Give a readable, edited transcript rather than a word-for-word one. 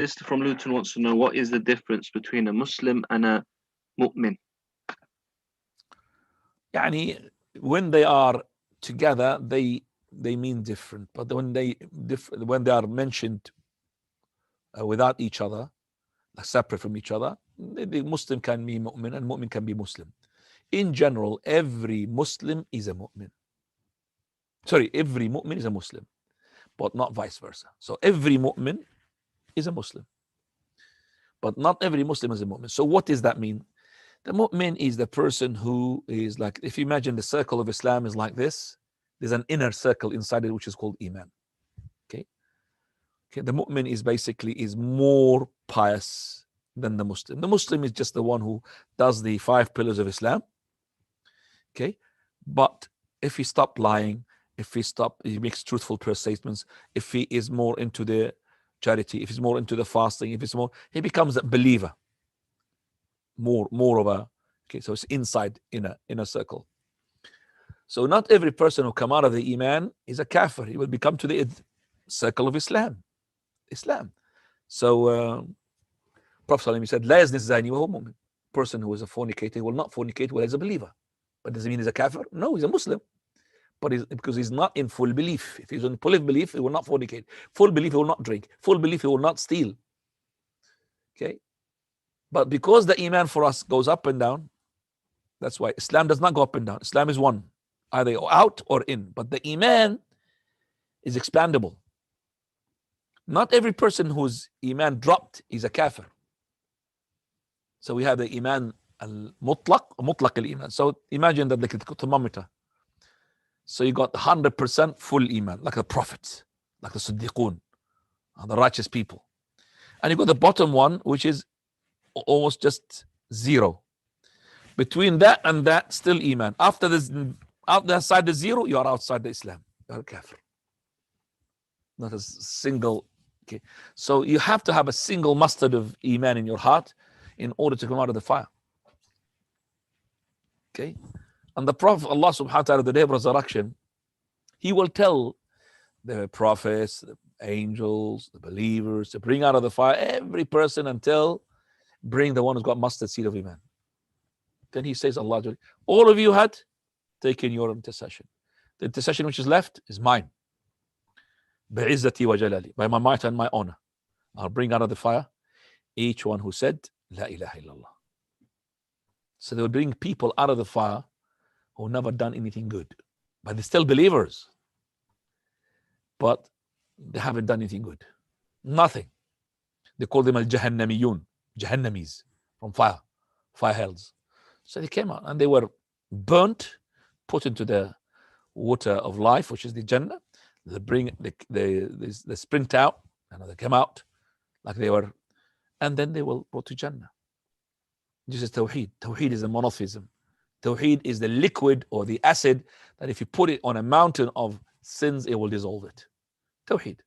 Sister from Luton wants to know what is the difference between a Muslim and a mu'min. يعني when they are together they mean different, but when they are mentioned without each other, separate from each other, the Muslim can be mu'min and mu'min can be Muslim. In general, every Muslim is a mu'min. Sorry, every mu'min is a Muslim, but not vice versa. So every mu'min is a Muslim, but not every Muslim is a mu'min. So what does that mean? The mu'min is the person who is like, if you imagine the circle of Islam is like this, there's an inner circle inside it which is called Iman. Okay, the mu'min is basically more pious than the Muslim. The Muslim is just the one who does the 5 pillars of Islam. Okay, but if he stopped lying, if he makes truthful statements, if he is more into the charity, if he's more into the fasting, he becomes a believer. More of a, okay, so it's inside in a circle. So not every person who come out of the Iman is a kafir. He will become to the circle of Islam. So Prophet ﷺ said, لا يزني الزاني وهو مؤمن. Person who is a fornicator will not fornicate while he's a believer. But does it mean he's a kafir? No, he's a Muslim. But because he's not in full belief. If he's in full belief, he will not fornicate. Full belief, he will not drink. Full belief, he will not steal. Okay. But because the Iman for us goes up and down, that's why Islam does not go up and down. Islam is one, either out or in. But the Iman is expandable. Not every person whose Iman dropped is a kafir. So we have the Iman al-mutlaq, mutlaq al-Iman. So imagine that like a thermometer. So you got 100% full Iman, like the prophets, like the Siddiqun, the righteous people. And you got the bottom one, which is almost just 0. Between that and that, still Iman. After this, outside the 0, you are outside the Islam. You are a kafir. Not a single. Okay. So you have to have a single mustard of Iman in your heart in order to come out of the fire. Okay. And the Prophet, Allah subhanahu wa ta'ala, the day of resurrection, he will tell the prophets, the angels, the believers to bring out of the fire every person until bring the one who's got mustard seed of Iman. Then he says, Allah, all of you had taken your intercession. The intercession which is left is mine. بِعِزَّتِي وَجَلَالِي, by my might and my honor. I'll bring out of the fire each one who said, La ilaha illallah. So they will bring people out of the fire who never done anything good. But they're still believers. But they haven't done anything good. Nothing. They call them al-Jahannamiyun, Jahannamis, from fire hells. So they came out and they were burnt, put into the water of life, which is the Jannah. They sprint out, and they come out like they were, and then they will go to Jannah. This is Tawheed. Tawheed is a monotheism. Tawheed is the liquid or the acid that if you put it on a mountain of sins, it will dissolve it. Tawheed.